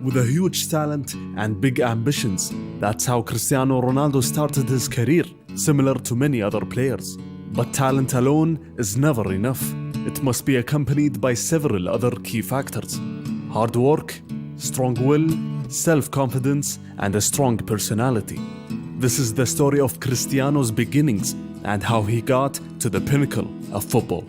With a huge talent and big ambitions, that's how Cristiano Ronaldo started his career, similar to many other players. But talent alone is never enough. It must be accompanied by several other key factors: hard work, strong will, self-confidence, and a strong personality. This is the story of Cristiano's beginnings and how he got to the pinnacle of football.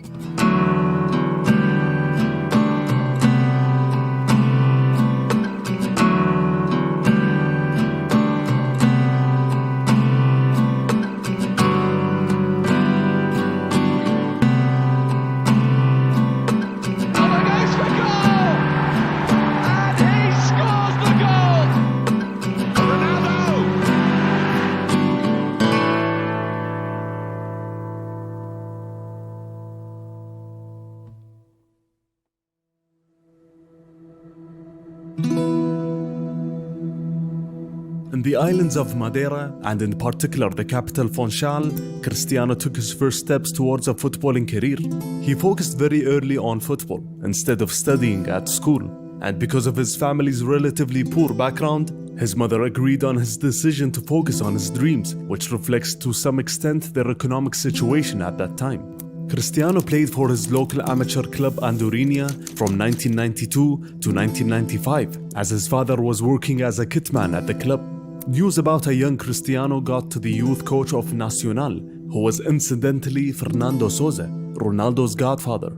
In the islands of Madeira, and in particular the capital Funchal, Cristiano took his first steps towards a footballing career. He focused very early on football, instead of studying at school. And because of his family's relatively poor background, his mother agreed on his decision to focus on his dreams, which reflects to some extent their economic situation at that time. Cristiano played for his local amateur club Andorinha from 1992 to 1995, as his father was working as a kitman at the club. News about a young Cristiano got to the youth coach of Nacional, who was incidentally Fernando Sousa, Ronaldo's godfather.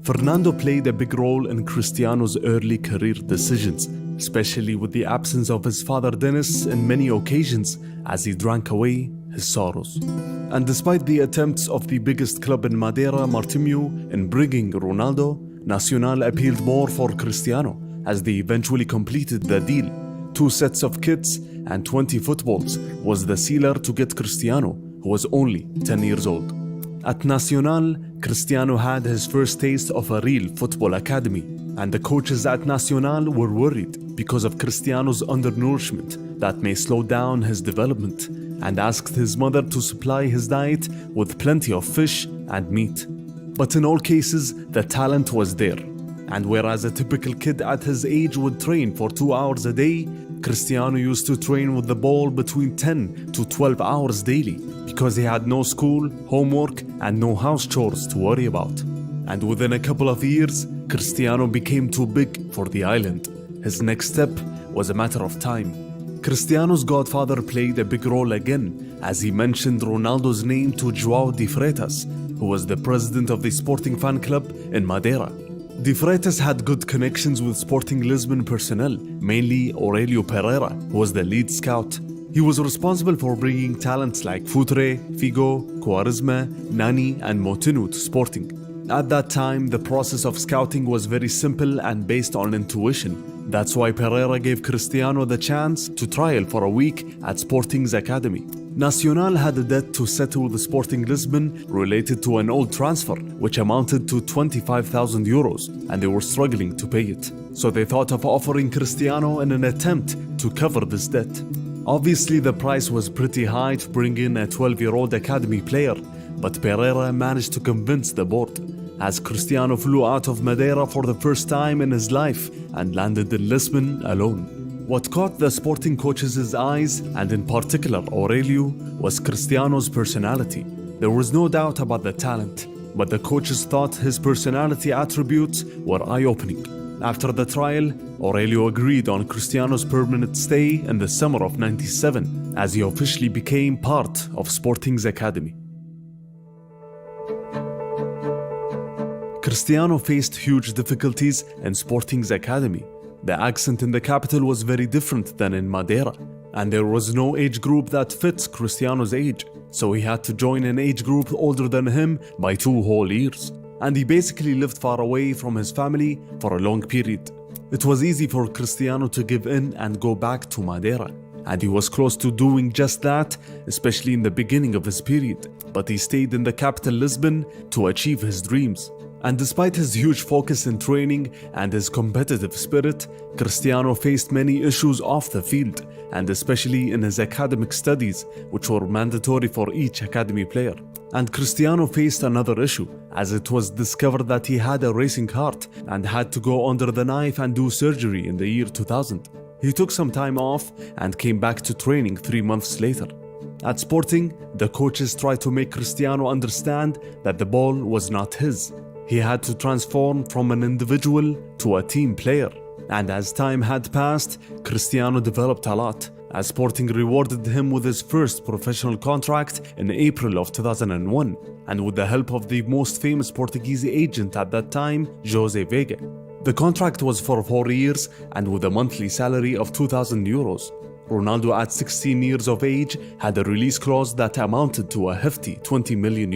Fernando played a big role in Cristiano's early career decisions, especially with the absence of his father Dennis in many occasions as he drank away his sorrows. And despite the attempts of the biggest club in Madeira, Martimeu, in bringing Ronaldo, Nacional appealed more for Cristiano, as they eventually completed the deal. 2 sets of kits and 20 footballs was the sealer to get Cristiano, who was only 10 years old. At Nacional, Cristiano had his first taste of a real football academy, and the coaches at Nacional were worried because of Cristiano's undernourishment that may slow down his development, and asked his mother to supply his diet with plenty of fish and meat. But in all cases, the talent was there. And whereas a typical kid at his age would train for 2 hours a day, Cristiano used to train with the ball between 10 to 12 hours daily because he had no school, homework, and no house chores to worry about. And within a couple of years, Cristiano became too big for the island. His next step was a matter of time. Cristiano's godfather played a big role again, as he mentioned Ronaldo's name to João de Freitas, who was the president of the Sporting fan club in Madeira. De Freitas had good connections with Sporting Lisbon personnel, mainly Aurelio Pereira, who was the lead scout. He was responsible for bringing talents like Futre, Figo, Quaresma, Nani, and Moutinho to Sporting. At that time, the process of scouting was very simple and based on intuition. That's why Pereira gave Cristiano the chance to trial for a week at Sporting's academy. Nacional had a debt to settle with Sporting Lisbon related to an old transfer, which amounted to 25,000 euros, and they were struggling to pay it. So they thought of offering Cristiano in an attempt to cover this debt. Obviously, the price was pretty high to bring in a 12-year-old academy player, but Pereira managed to convince the board, as Cristiano flew out of Madeira for the first time in his life and landed in Lisbon alone. What caught the Sporting coaches' eyes, and in particular Aurelio, was Cristiano's personality. There was no doubt about the talent, but the coaches thought his personality attributes were eye-opening. After the trial, Aurelio agreed on Cristiano's permanent stay in the summer of '97, as he officially became part of Sporting's academy. Cristiano faced huge difficulties in Sporting's academy. The accent in the capital was very different than in Madeira, and there was no age group that fits Cristiano's age, so he had to join an age group older than him by 2 whole years. And he basically lived far away from his family for a long period. It was easy for Cristiano to give in and go back to Madeira, and he was close to doing just that, especially in the beginning of his period. But he stayed in the capital Lisbon to achieve his dreams. And despite his huge focus in training and his competitive spirit, Cristiano faced many issues off the field, and especially in his academic studies, which were mandatory for each academy player. And Cristiano faced another issue, as it was discovered that he had a racing heart and had to go under the knife and do surgery in the year 2000. He took some time off and came back to training 3 months later. At Sporting, the coaches tried to make Cristiano understand that the ball was not his. He had to transform from an individual to a team player. And as time had passed, Cristiano developed a lot, as Sporting rewarded him with his first professional contract in April of 2001, and with the help of the most famous Portuguese agent at that time, José Veiga. The contract was for 4 years and with a monthly salary of €2,000. Ronaldo, at 16 years of age, had a release clause that amounted to a hefty €20 million.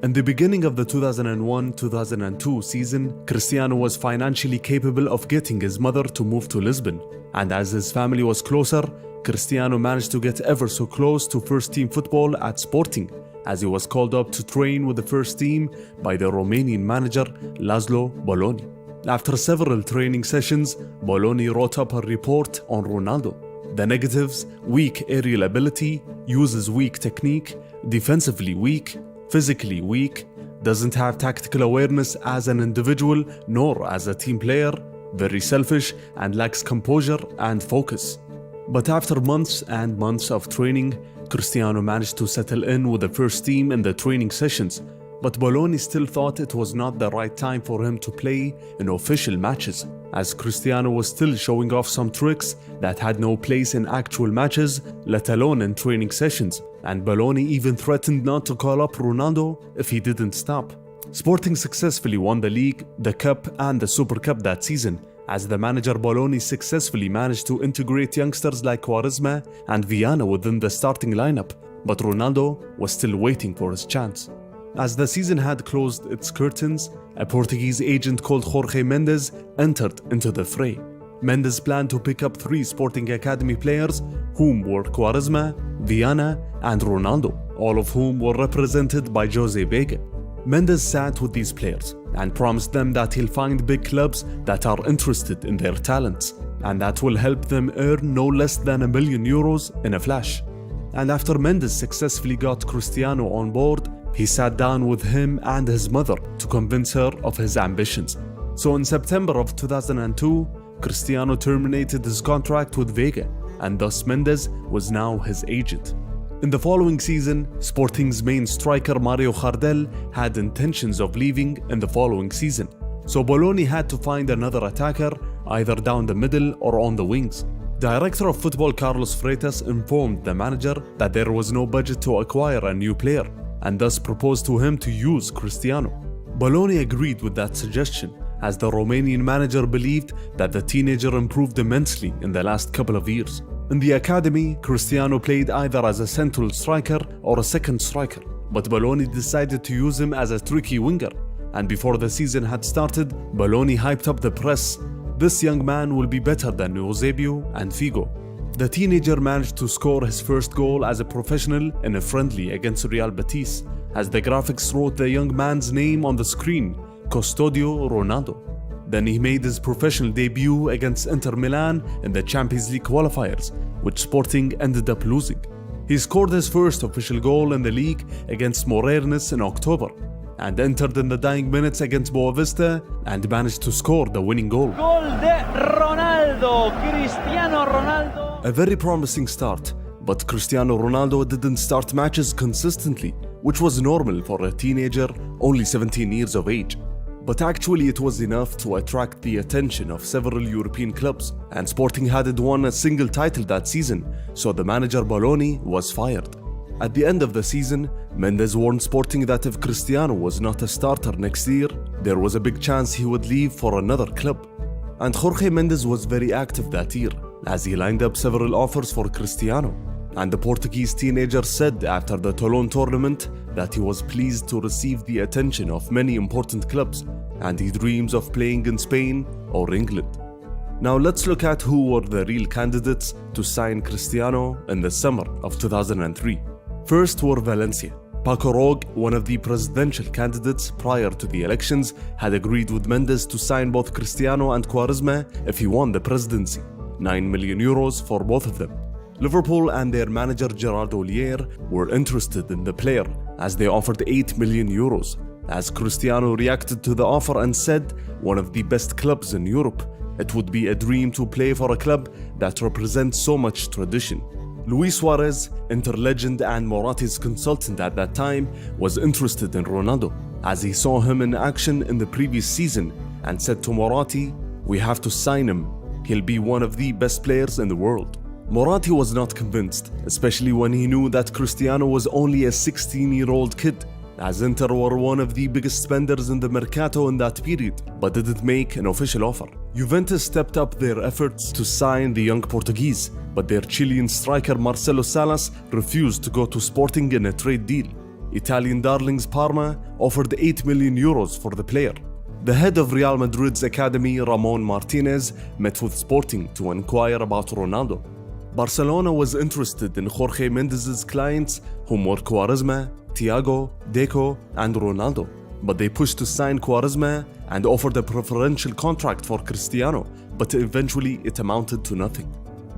In the beginning of the 2001-2002 season, Cristiano was financially capable of getting his mother to move to Lisbon, and as his family was closer, Cristiano managed to get ever so close to first-team football at Sporting, as he was called up to train with the first team by the Romanian manager Laszlo Bologna. After several training sessions, Bologna wrote up a report on Ronaldo. The negatives: weak aerial ability, uses weak technique, defensively weak, physically weak, doesn't have tactical awareness as an individual nor as a team player, very selfish, and lacks composure and focus. But after months and months of training, Cristiano managed to settle in with the first team in the training sessions, but Bologna still thought it was not the right time for him to play in official matches, as Cristiano was still showing off some tricks that had no place in actual matches, let alone in training sessions, and Bologna even threatened not to call up Ronaldo if he didn't stop. Sporting successfully won the league, the cup, and the Super Cup that season, as the manager Bologna successfully managed to integrate youngsters like Quaresma and Viana within the starting lineup, but Ronaldo was still waiting for his chance. As the season had closed its curtains, a Portuguese agent called Jorge Mendes entered into the fray. Mendes planned to pick up 3 Sporting Academy players, whom were Quaresma, Viana, and Ronaldo, all of whom were represented by José Veiga. Mendes sat with these players and promised them that he'll find big clubs that are interested in their talents, and that will help them earn no less than €1 million in a flash. And after Mendes successfully got Cristiano on board, he sat down with him and his mother to convince her of his ambitions. So in September of 2002, Cristiano terminated his contract with Veiga, and thus Mendes was now his agent. In the following season, Sporting's main striker Mario Jardel had intentions of leaving in the following season, so Bologna had to find another attacker either down the middle or on the wings. Director of football Carlos Freitas informed the manager that there was no budget to acquire a new player, and thus proposed to him to use Cristiano. Bologna agreed with that suggestion, as the Romanian manager believed that the teenager improved immensely in the last couple of years. In the academy, Cristiano played either as a central striker or a second striker, but Bologna decided to use him as a tricky winger, and before the season had started, Bologna hyped up the press. This young man will be better than Eusebio and Figo. The teenager managed to score his first goal as a professional in a friendly against Real Betis, as the graphics wrote the young man's name on the screen, Custodio Ronaldo. Then he made his professional debut against Inter Milan in the Champions League qualifiers, which Sporting ended up losing. He scored his first official goal in the league against Moreirense in October, and entered in the dying minutes against Boavista and managed to score the winning goal. Gol de Ronaldo, Cristiano Ronaldo. A very promising start, but Cristiano Ronaldo didn't start matches consistently, which was normal for a teenager only 17 years of age. But actually it was enough to attract the attention of several European clubs, and Sporting hadn't won a single title that season, so the manager Bologna was fired. At the end of the season, Mendes warned Sporting that if Cristiano was not a starter next year, there was a big chance he would leave for another club. And Jorge Mendes was very active that year, as he lined up several offers for Cristiano. And the Portuguese teenager said after the Toulon tournament that he was pleased to receive the attention of many important clubs, and he dreams of playing in Spain or England. Now let's look at who were the real candidates to sign Cristiano in the summer of 2003. First were Valencia. Paco Roig, one of the presidential candidates prior to the elections, had agreed with Mendes to sign both Cristiano and Quaresma if he won the presidency, €9 million for both of them. Liverpool and their manager Gerard Houllier were interested in the player, as they offered €8 million, as Cristiano reacted to the offer and said, "One of the best clubs in Europe. It would be a dream to play for a club that represents so much tradition. Luis Suarez, Inter legend and Morati's consultant at that time, was interested in Ronaldo, as he saw him in action in the previous season and said to Morati, "We have to sign him. He'll be one of the best players in the world." Morati was not convinced, especially when he knew that Cristiano was only a 16-year-old kid, as Inter were one of the biggest spenders in the Mercato in that period, but didn't make an official offer. Juventus stepped up their efforts to sign the young Portuguese, but their Chilean striker Marcelo Salas refused to go to Sporting in a trade deal. Italian darlings Parma offered 8 million euros for the player. The head of Real Madrid's academy, Ramon Martinez, met with Sporting to inquire about Ronaldo. Barcelona was interested in Jorge Mendes's clients, whom were Quaresma, Thiago, Deco, and Ronaldo, but they pushed to sign Quaresma and offered a preferential contract for Cristiano, but eventually it amounted to nothing.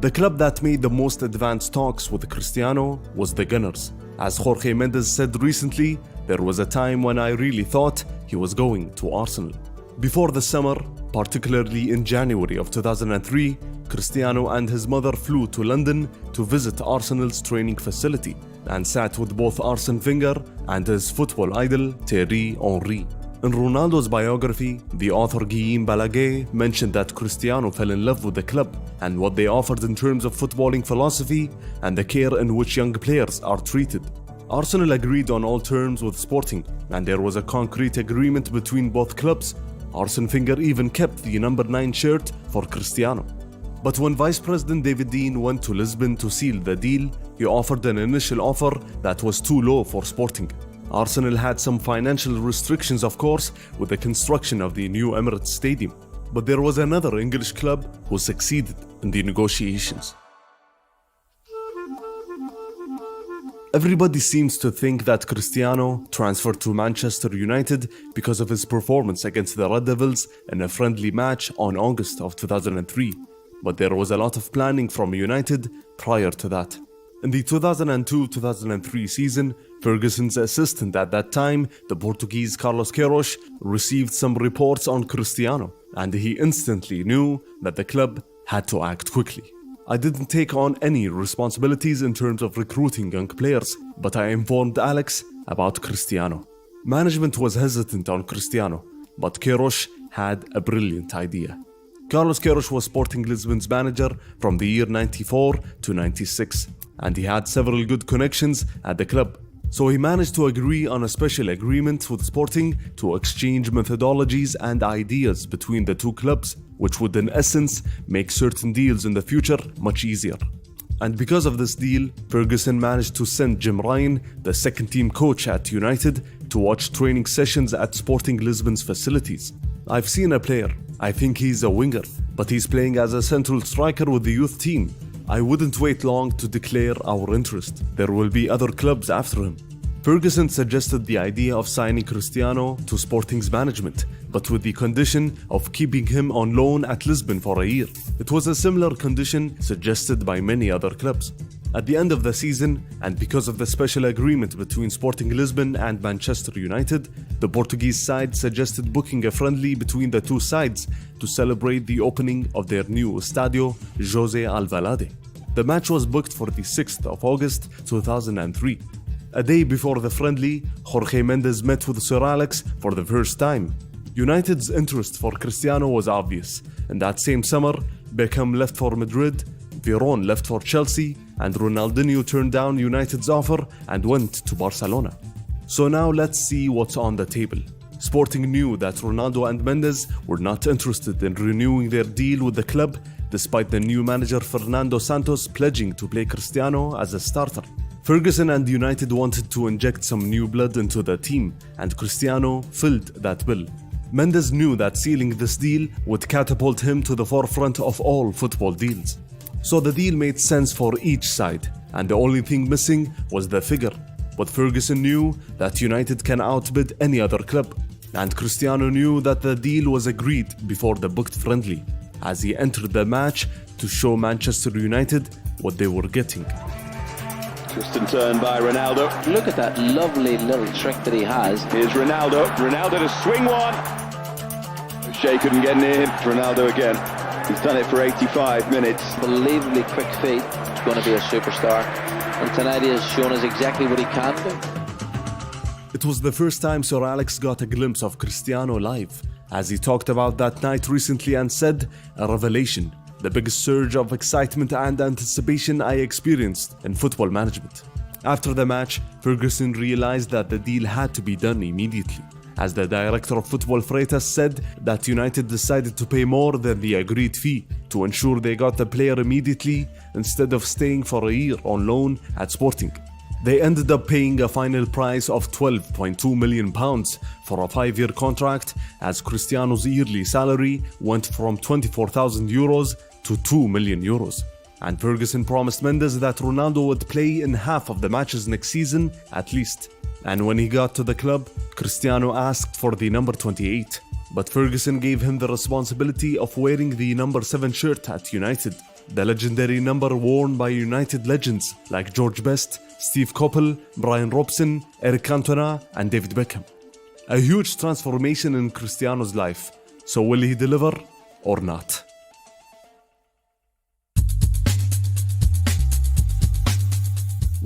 The club that made the most advanced talks with Cristiano was the Gunners. As Jorge Mendes said recently, "There was a time when I really thought he was going to Arsenal." Before the summer, particularly in January of 2003, Cristiano and his mother flew to London to visit Arsenal's training facility and sat with both Arsene Wenger and his football idol Thierry Henry. In Ronaldo's biography, the author Guillaume Balaguer mentioned that Cristiano fell in love with the club and what they offered in terms of footballing philosophy and the care in which young players are treated. Arsenal agreed on all terms with Sporting, and there was a concrete agreement between both clubs. Arsene Wenger even kept the number 9 shirt for Cristiano. But when Vice President David Dein went to Lisbon to seal the deal, he offered an initial offer that was too low for Sporting. Arsenal had some financial restrictions, of course, with the construction of the new Emirates Stadium. But there was another English club who succeeded in the negotiations. Everybody seems to think that Cristiano transferred to Manchester United because of his performance against the Red Devils in a friendly match on August of 2003. But there was a lot of planning from United prior to that. In the 2002-2003 season, Ferguson's assistant at that time, the Portuguese Carlos Queiroz, received some reports on Cristiano, and he instantly knew that the club had to act quickly. I didn't take on any responsibilities in terms of recruiting young players, but I informed Alex about Cristiano. Management was hesitant on Cristiano, but Queiroz had a brilliant idea. Carlos Queiroz was Sporting Lisbon's manager from the year 94 to 96, and he had several good connections at the club. So he managed to agree on a special agreement with Sporting to exchange methodologies and ideas between the two clubs, which would in essence make certain deals in the future much easier. And because of this deal, Ferguson managed to send Jim Ryan, the second team coach at United, to watch training sessions at Sporting Lisbon's facilities. "I've seen a player. I think he's a winger, but he's playing as a central striker with the youth team. I wouldn't wait long to declare our interest. There will be other clubs after him." Ferguson suggested the idea of signing Cristiano to Sporting's management, but with the condition of keeping him on loan at Lisbon for a year. It was a similar condition suggested by many other clubs. At the end of the season, and because of the special agreement between Sporting Lisbon and Manchester United, the Portuguese side suggested booking a friendly between the two sides to celebrate the opening of their new Estadio José Alvalade. The match was booked for the 6th of August 2003. A day before the friendly, Jorge Mendes met with Sir Alex for the first time. United's interest for Cristiano was obvious. In that same summer, Beckham left for Madrid, Veron left for Chelsea, and Ronaldinho turned down United's offer and went to Barcelona. So now let's see what's on the table. Sporting knew that Ronaldo and Mendes were not interested in renewing their deal with the club, despite the new manager Fernando Santos pledging to play Cristiano as a starter. Ferguson and United wanted to inject some new blood into the team, and Cristiano filled that bill. Mendes knew that sealing this deal would catapult him to the forefront of all football deals. So the deal made sense for each side, and the only thing missing was the figure. But Ferguson knew that United can outbid any other club, and Cristiano knew that the deal was agreed before the booked friendly, as he entered the match to show Manchester United what they were getting. Twisted turn by Ronaldo. Look at that lovely little trick that he has. Here's Ronaldo. Ronaldo to swing one. Shea couldn't get near him. Ronaldo again. He's done it for 85 minutes. Unbelievably quick feet. He's going to be a superstar. And tonight he has shown us exactly what he can do. It was the first time Sir Alex got a glimpse of Cristiano live, as he talked about that night recently and said, "A revelation, the biggest surge of excitement and anticipation I experienced in football management." After the match, Ferguson realized that the deal had to be done immediately, as the director of football Freitas said that United decided to pay more than the agreed fee to ensure they got the player immediately instead of staying for a year on loan at Sporting. They ended up paying a final price of £12.2 million for a 5-year contract, as Cristiano's yearly salary went from €24,000 to €2 million. And Ferguson promised Mendes that Ronaldo would play in half of the matches next season at least. And when he got to the club, Cristiano asked for the number 28, but Ferguson gave him the responsibility of wearing the number 7 shirt at United, the legendary number worn by United legends like George Best, Steve Coppell, Brian Robson, Eric Cantona, and David Beckham. A huge transformation in Cristiano's life. So will he deliver or not?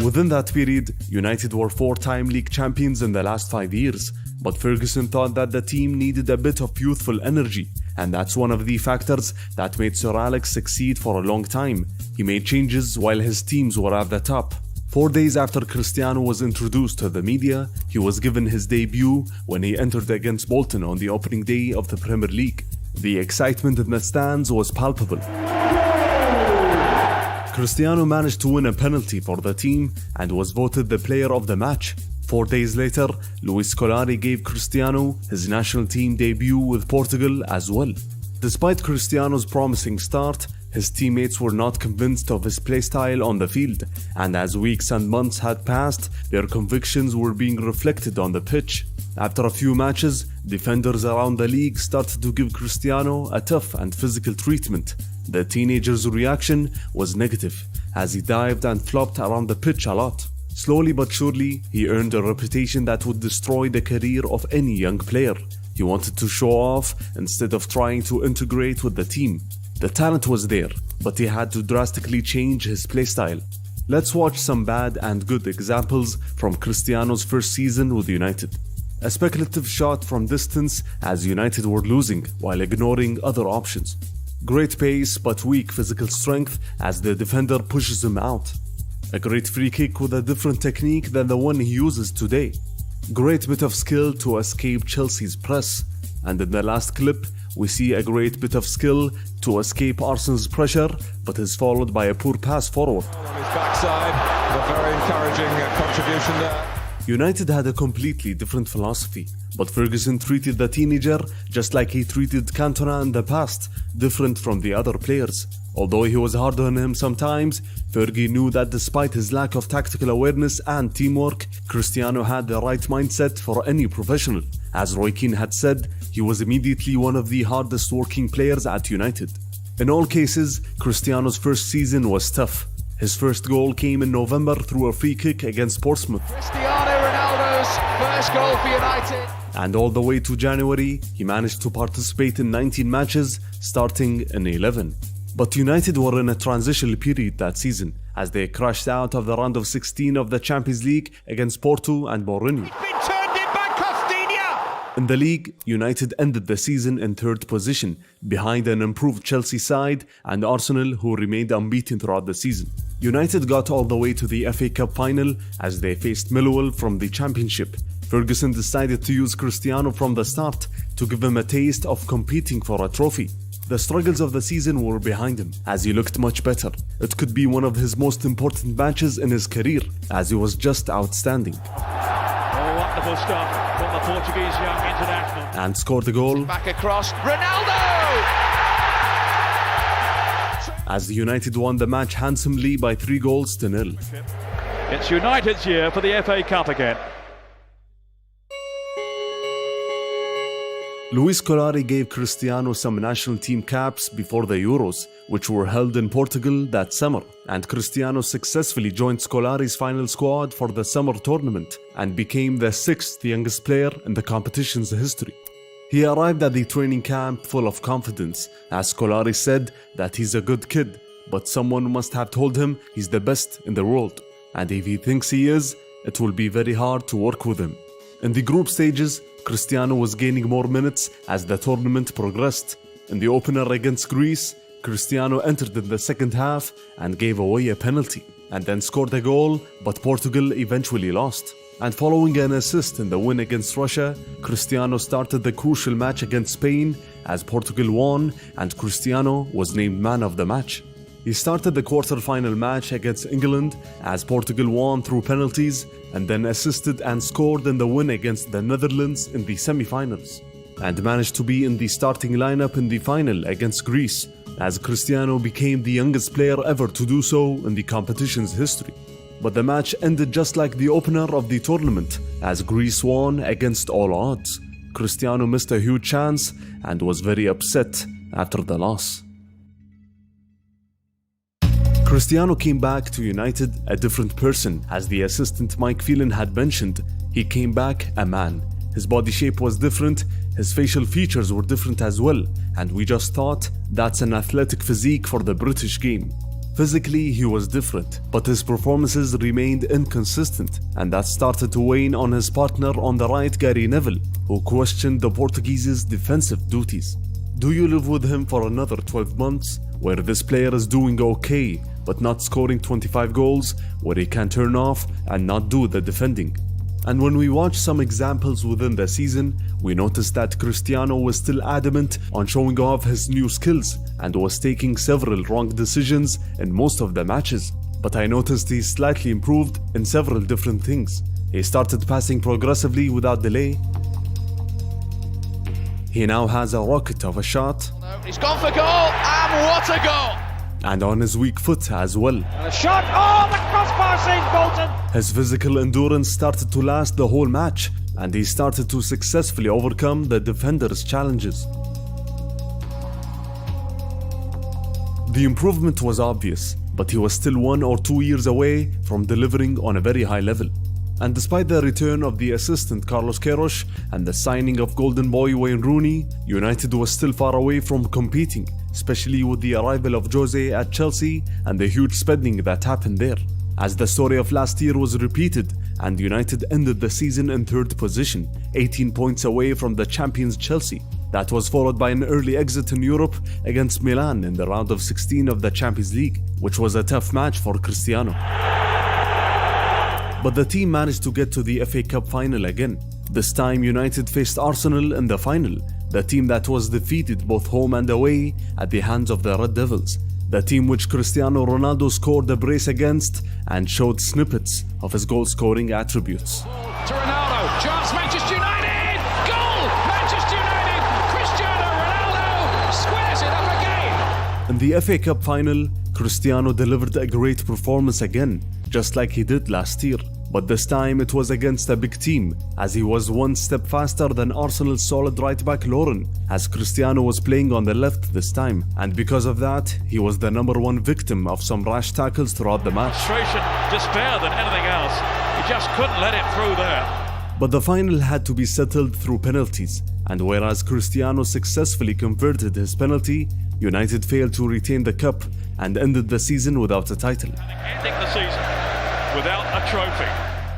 Within that period, United were 4-time league champions in the last 5 years, but Ferguson thought that the team needed a bit of youthful energy, and that's one of the factors that made Sir Alex succeed for a long time. He made changes while his teams were at the top. 4 days after Cristiano was introduced to the media, he was given his debut when he entered against Bolton on the opening day of the Premier League. The excitement in the stands was palpable. Cristiano managed to win a penalty for the team and was voted the player of the match. 4 days later, Luis Scolari gave Cristiano his national team debut with Portugal as well. Despite Cristiano's promising start, his teammates were not convinced of his playstyle on the field, and as weeks and months had passed, their convictions were being reflected on the pitch. After a few matches, defenders around the league started to give Cristiano a tough and physical treatment. The teenager's reaction was negative, as he dived and flopped around the pitch a lot. Slowly but surely, he earned a reputation that would destroy the career of any young player. He wanted to show off instead of trying to integrate with the team. The talent was there, but he had to drastically change his playstyle. Let's watch some bad and good examples from Cristiano's first season with United. A speculative shot from distance as United were losing while ignoring other options. Great pace but weak physical strength as the defender pushes him out. A great free kick with a different technique than the one he uses today. Great bit of skill to escape Chelsea's press. And in the last clip, we see a great bit of skill to escape Arsenal's pressure, but is followed by a poor pass forward. On his backside, a very encouraging contribution there. United had a completely different philosophy, but Ferguson treated the teenager just like he treated Cantona in the past, different from the other players. Although he was hard on him sometimes, Fergie knew that despite his lack of tactical awareness and teamwork, Cristiano had the right mindset for any professional. As Roy Keane had said, he was immediately one of the hardest working players at United. In all cases, Cristiano's first season was tough. His first goal came in November through a free kick against Portsmouth. Cristiano Ronaldo's first goal for United. And all the way to January, he managed to participate in 19 matches, starting in 11. But United were in a transitional period that season, as they crashed out of the round of 16 of the Champions League against Porto and Mourinho. In the league, United ended the season in 3rd position, behind an improved Chelsea side and Arsenal, who remained unbeaten throughout the season. United got all the way to the FA Cup final as they faced Millwall from the Championship. Ferguson decided to use Cristiano from the start to give him a taste of competing for a trophy. The struggles of the season were behind him, as he looked much better. It could be one of his most important matches in his career, as he was just outstanding. Oh, wonderful stuff from the Portuguese young international. And scored a goal. Back across, Ronaldo! As United won the match handsomely by 3-0. It's United's year for the FA Cup again. Luis Scolari gave Cristiano some national team caps before the Euros, which were held in Portugal that summer, and Cristiano successfully joined Scolari's final squad for the summer tournament and became the 6th youngest player in the competition's history. He arrived at the training camp full of confidence, as Scolari said that he's a good kid, but someone must have told him he's the best in the world, and if he thinks he is, it will be very hard to work with him. In the group stages, Cristiano was gaining more minutes as the tournament progressed. In the opener against Greece, Cristiano entered in the second half and gave away a penalty, and then scored a goal, but Portugal eventually lost. And following an assist in the win against Russia, Cristiano started the crucial match against Spain as Portugal won and Cristiano was named man of the match. He started the quarter-final match against England as Portugal won through penalties and then assisted and scored in the win against the Netherlands in the semi-finals, and managed to be in the starting lineup in the final against Greece as Cristiano became the youngest player ever to do so in the competition's history. But the match ended just like the opener of the tournament as Greece won against all odds. Cristiano missed a huge chance and was very upset after the loss. Cristiano came back to United a different person. As the assistant Mike Phelan had mentioned, he came back a man. His body shape was different, his facial features were different as well, and we just thought that's an athletic physique for the British game. Physically, he was different, but his performances remained inconsistent, and that started to wane on his partner on the right, Gary Neville, who questioned the Portuguese's defensive duties. Do you live with him for another 12 months, where this player is doing okay, but not scoring 25 goals, where he can turn off and not do the defending? And when we watch some examples within the season, we noticed that Cristiano was still adamant on showing off his new skills and was taking several wrong decisions in most of the matches. But I noticed he slightly improved in several different things. He started passing progressively without delay. He now has a rocket of a shot. He's gone for goal, and what a goal! And on his weak foot as well. And a shot, oh, the crossbar saves Bolton! His physical endurance started to last the whole match, and he started to successfully overcome the defenders' challenges. The improvement was obvious, but he was still 1 or 2 years away from delivering on a very high level. And despite the return of the assistant Carlos Queiroz and the signing of Golden Boy Wayne Rooney, United was still far away from competing, especially with the arrival of Jose at Chelsea and the huge spending that happened there. As the story of last year was repeated, and United ended the season in 3rd position, 18 points away from the champions Chelsea. That was followed by an early exit in Europe against Milan in the round of 16 of the Champions League, which was a tough match for Cristiano. But the team managed to get to the FA Cup final again. This time United faced Arsenal in the final, the team that was defeated both home and away at the hands of the Red Devils, the team which Cristiano Ronaldo scored a brace against and showed snippets of his goal-scoring attributes. To Ronaldo, chance Manchester United! Goal! Manchester United! Cristiano Ronaldo squares it up again! In the FA Cup final, Cristiano delivered a great performance again, just like he did last year. But this time it was against a big team, as he was one step faster than Arsenal's solid right-back Lauren, as Cristiano was playing on the left this time, and because of that, he was the #1 victim of some rash tackles throughout the match. Frustration, despair than anything else. He just couldn't let it through there. But the final had to be settled through penalties, and whereas Cristiano successfully converted his penalty, United failed to retain the cup and ended the season without a title. Ending the season without a trophy.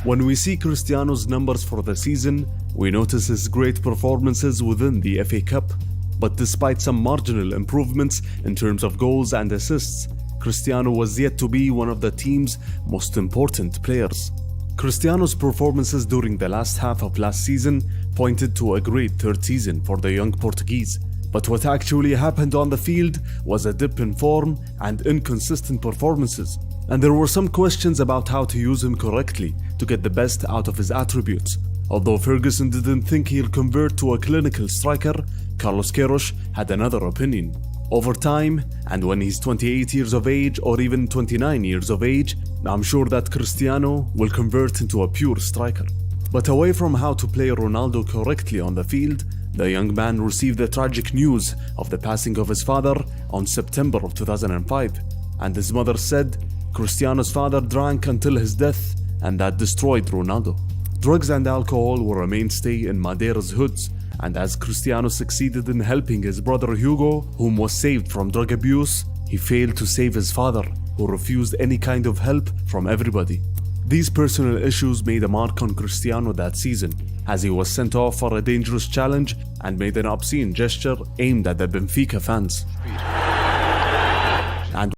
When we see Cristiano's numbers for the season, we notice his great performances within the FA Cup. But despite some marginal improvements in terms of goals and assists, Cristiano was yet to be one of the team's most important players. Cristiano's performances during the last half of last season pointed to a great 3rd season for the young Portuguese. But what actually happened on the field was a dip in form and inconsistent performances. And there were some questions about how to use him correctly to get the best out of his attributes. Although Ferguson didn't think he'll convert to a clinical striker, Carlos Queiroz had another opinion. Over time, and when he's 28 years of age or even 29 years of age, I'm sure that Cristiano will convert into a pure striker. But away from how to play Ronaldo correctly on the field, the young man received the tragic news of the passing of his father on September of 2005, and his mother said Cristiano's father drank until his death, and that destroyed Ronaldo. Drugs and alcohol were a mainstay in Madeira's hoods, and as Cristiano succeeded in helping his brother Hugo, whom was saved from drug abuse, he failed to save his father, who refused any kind of help from everybody. These personal issues made a mark on Cristiano that season, as he was sent off for a dangerous challenge and made an obscene gesture aimed at the Benfica fans.